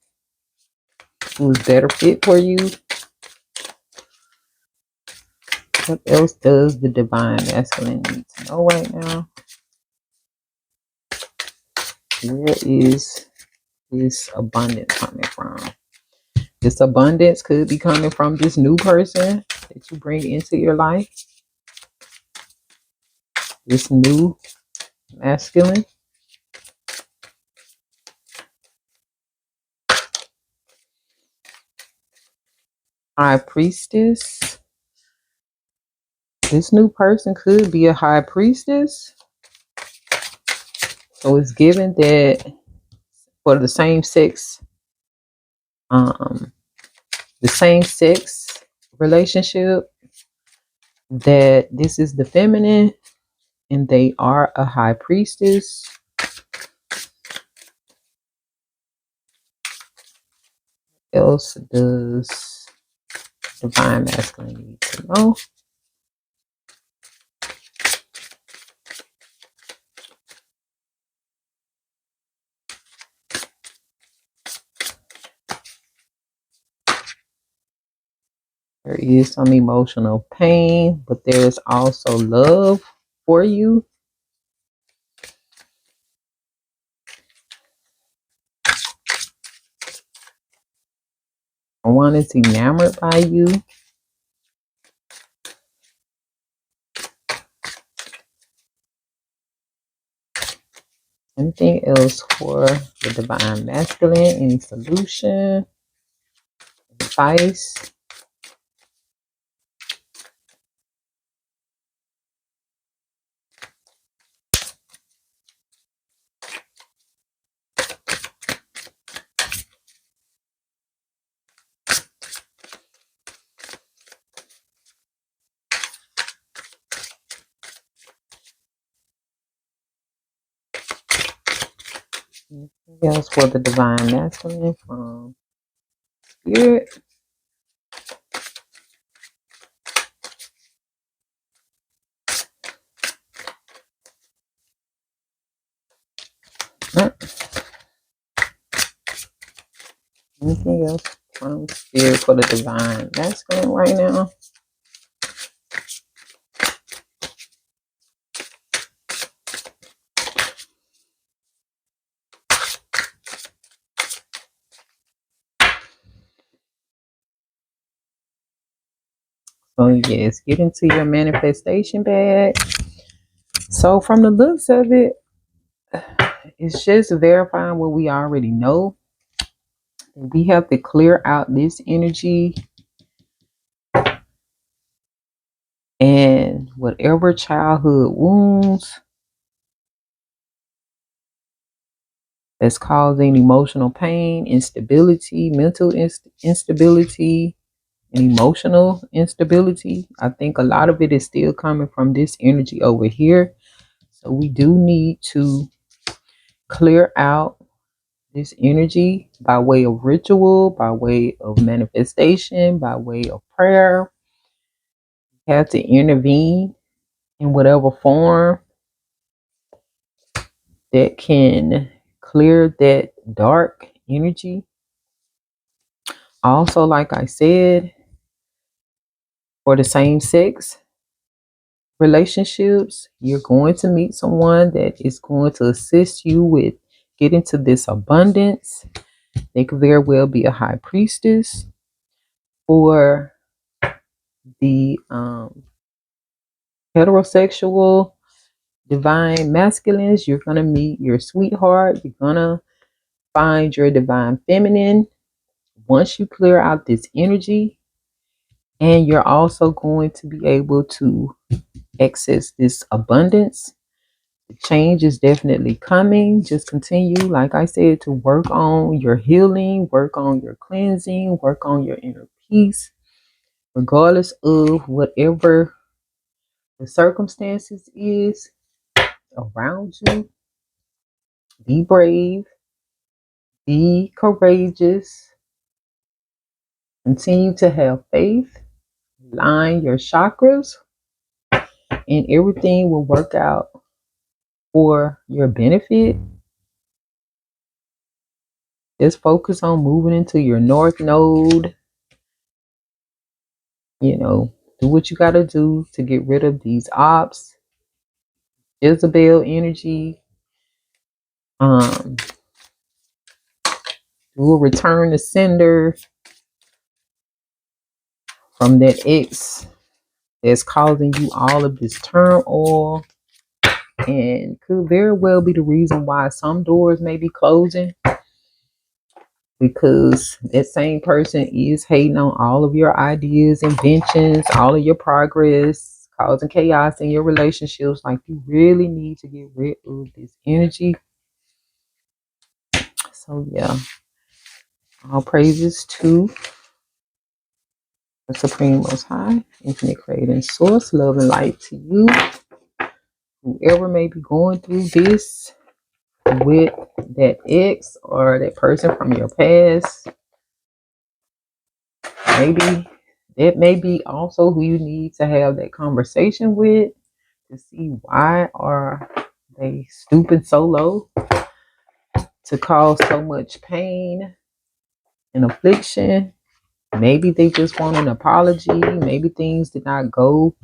who's better fit for you. What else does the divine masculine need to know right now? Where is this abundance coming from? This abundance could be coming from this new person that you bring into your life. This new masculine. High priestess. This new person could be a high priestess. So it's given that for the same sex relationship, that this is the feminine and they are a high priestess. What else does divine masculine need to know? There is some emotional pain, but there is also love for you. One is enamored by you. Anything else for the divine masculine? Any solution? Advice? Anything else for the divine masculine from spirit? Anything anything else from Spirit for the Divine Masculine right now? So yes, get into your manifestation bag. So from the looks of it, it's just verifying what we already know. We have to clear out this energy and whatever childhood wounds that's causing emotional pain, instability, mental instability, and emotional instability. I think a lot of it is still coming from this energy over here. So we do need to clear out this energy by way of ritual, by way of manifestation, by way of prayer. You have to intervene in whatever form that can clear that dark energy. Also, like I said, for the same sex relationships, you're going to meet someone that is going to assist you with getting to this abundance. They could very well be a high priestess. For the heterosexual divine masculines, you're going to meet your sweetheart. You're going to find your divine feminine once you clear out this energy. And you're also going to be able to access this abundance. The change is definitely coming. Just continue, like I said, to work on your healing, work on your cleansing, work on your inner peace, regardless of whatever the circumstances is around you. Be brave, be courageous, continue to have faith, line your chakras, and everything will work out for your benefit. Just focus on moving into your north node. Do what you got to do to get rid of these ops, Jezebel energy. Do a return to sender from that ex that's causing you all of this turmoil, and could very well be the reason why some doors may be closing, because that same person is hating on all of your ideas, inventions, all of your progress, causing chaos in your relationships. Like, you really need to get rid of this energy. So yeah, all praises to the Supreme Most High, Infinite Creating Source. Love and light to you. Whoever may be going through this with that ex or that person from your past, maybe that may be also who you need to have that conversation with, to see why are they stooping so low to cause so much pain and affliction. Maybe they just want an apology. Maybe things did not go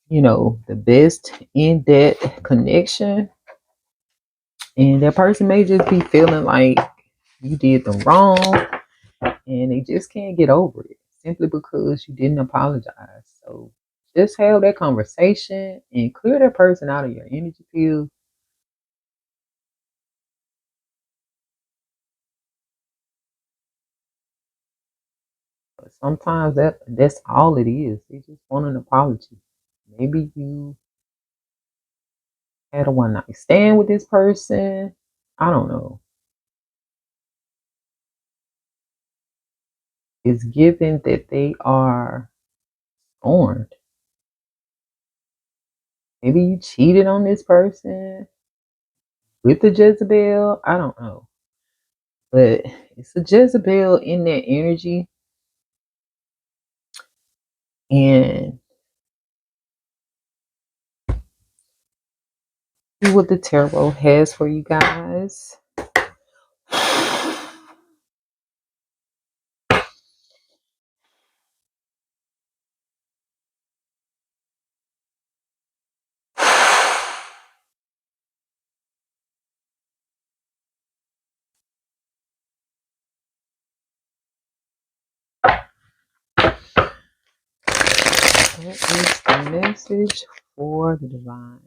the best in that connection, and that person may just be feeling like you did them wrong, and they just can't get over it simply because you didn't apologize. So just have that conversation and clear that person out of your energy field. But sometimes that's all it is. They just want an apology. Maybe you had a one night stand with this person. I don't know. It's given that they are scorned. Maybe you cheated on this person with the Jezebel. I don't know. But it's a Jezebel in that energy. And see what the tarot has for you guys. What is the message for the divine?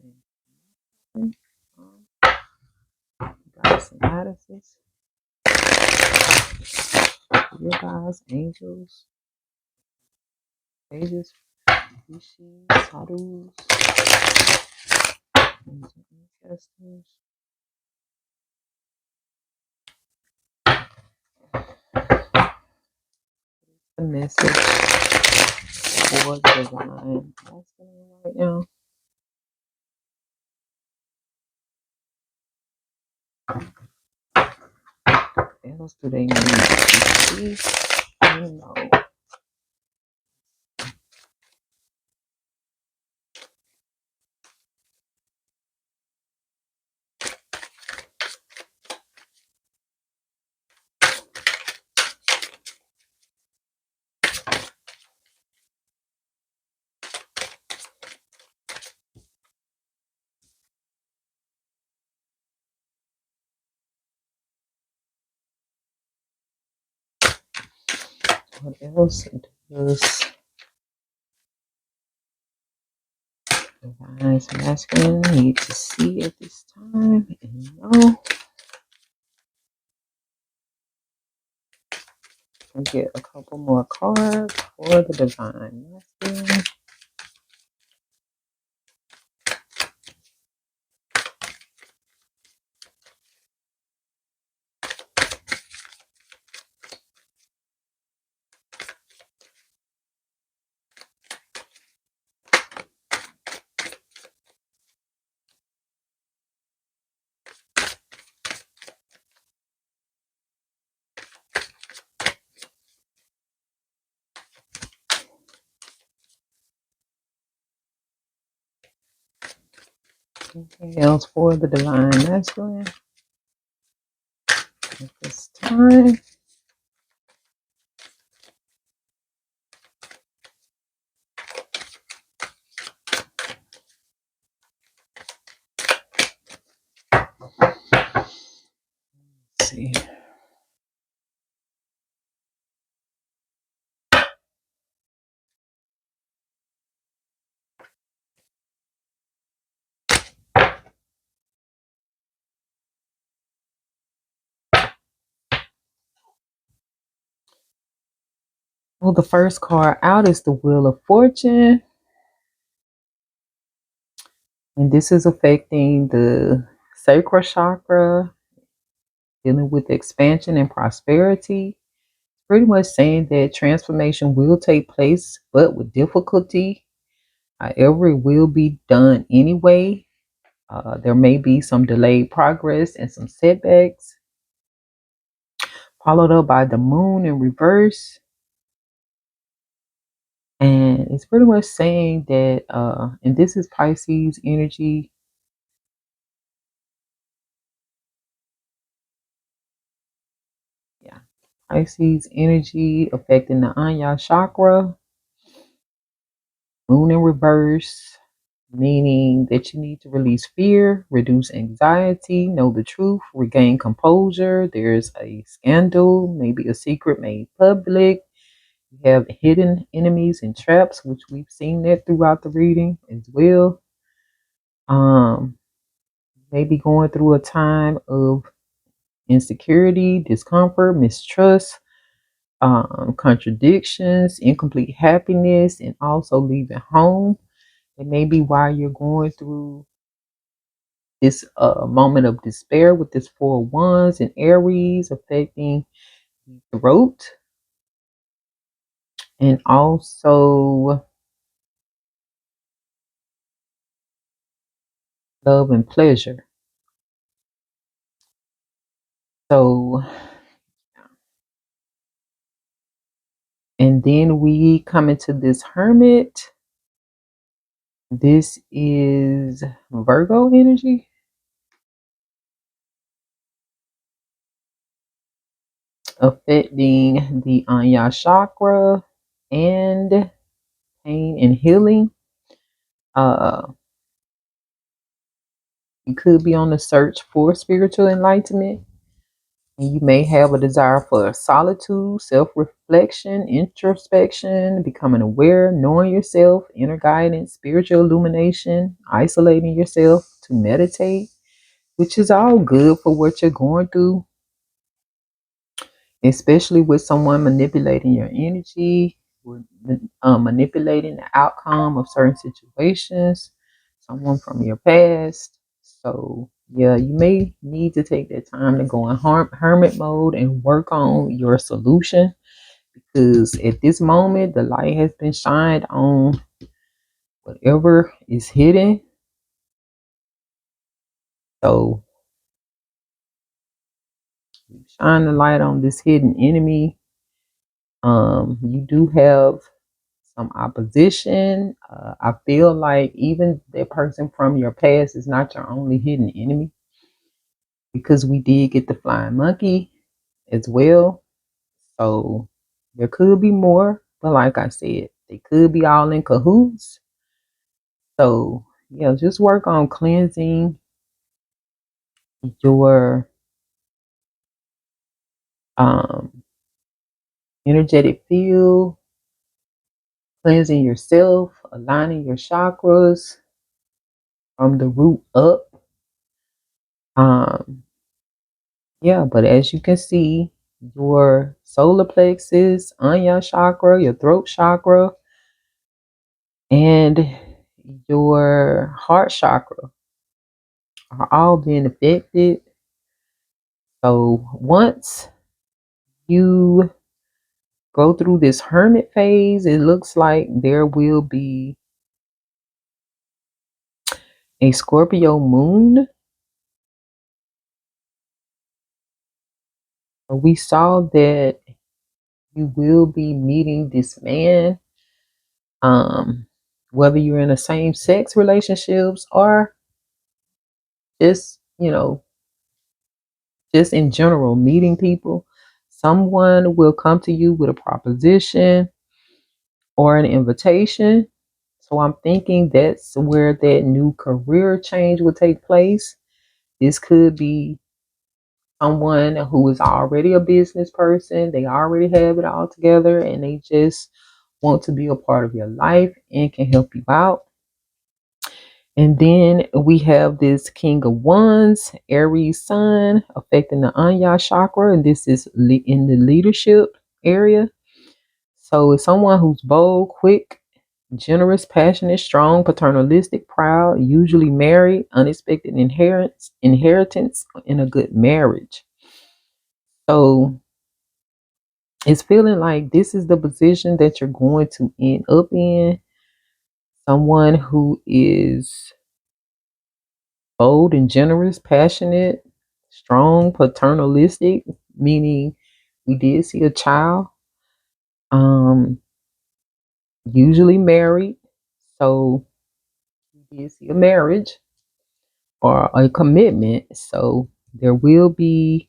Goddess and goddesses, your guys, angels, sages, rishis, sadhus, ancestors. The message for the divine masculine right now. What else do they need to see? I don't know. What else does divine masculine need to see at this time? And no, I'll get a couple more cards for the divine masculine. Anything else for the divine masculine at this time? Let's see. Well, the first card out is the Wheel of Fortune. And this is affecting the sacral chakra, dealing with expansion and prosperity. Pretty much saying that transformation will take place, but with difficulty. However, it will be done anyway. There may be some delayed progress and some setbacks, followed up by the moon in reverse. And it's pretty much saying that, and this is Pisces energy. Yeah. Pisces energy affecting the Anya chakra, moon in reverse, meaning that you need to release fear, reduce anxiety, know the truth, regain composure. There's a scandal, maybe a secret made public. You have hidden enemies and traps, which we've seen that throughout the reading as well. Maybe going through a time of insecurity, discomfort, mistrust, contradictions, incomplete happiness, and also leaving home. It may be why you're going through this moment of despair with this Four of Wands and Aries affecting the throat, and also love and pleasure. So, and then we come into this Hermit. This is Virgo energy, affecting the Anya chakra and pain and healing. Uh, you could be on the search for spiritual enlightenment. And you may have a desire for solitude, self reflection, introspection, becoming aware, knowing yourself, inner guidance, spiritual illumination, isolating yourself to meditate, which is all good for what you're going through, especially with someone manipulating your energy, manipulating the outcome of certain situations, someone from your past. So, yeah, you may need to take that time to go in hermit mode and work on your solution, because at this moment, the light has been shined on whatever is hidden. So, shine the light on this hidden enemy. You do have some opposition. I feel like even that person from your past is not your only hidden enemy, because we did get the flying monkey as well. So there could be more, but like I said, they could be all in cahoots. So yeah, just work on cleansing your um, energetic field, cleansing yourself, aligning your chakras from the root up. Um, Yeah, but as you can see, your solar plexus, Anya chakra, your throat chakra, and your heart chakra are all being affected. So once you go through this hermit phase, it looks like there will be a Scorpio moon. We saw that you will be meeting this man, um, whether you're in a same sex relationships or just, just in general, meeting people. Someone will come to you with a proposition or an invitation. So I'm thinking that's where that new career change will take place. This could be someone who is already a business person, they already have it all together, and they just want to be a part of your life and can help you out. And then we have this King of Wands, Aries Sun, affecting the Anya chakra, and this is in the leadership area. So it's someone who's bold, quick, generous, passionate, strong, paternalistic, proud, usually married, unexpected inheritance in a good marriage. So it's feeling like this is the position that you're going to end up in. Someone who is bold and generous, passionate, strong, paternalistic, meaning we did see a child, um, usually married. So we did see a marriage or a commitment. So there will be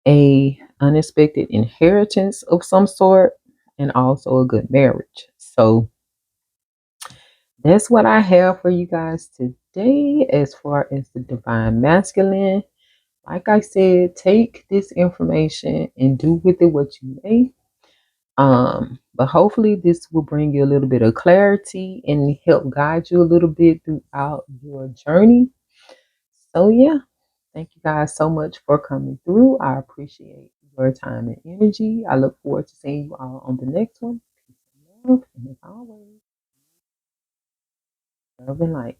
a unexpected inheritance of some sort and also a good marriage. So that's what I have for you guys today as far as the divine masculine. Like I said, take this information and do with it what you may. But hopefully this will bring you a little bit of clarity and help guide you a little bit throughout your journey. So yeah, thank you guys so much for coming through. I appreciate your time and energy. I look forward to seeing you all on the next one. Peace and love, and as always, love and light.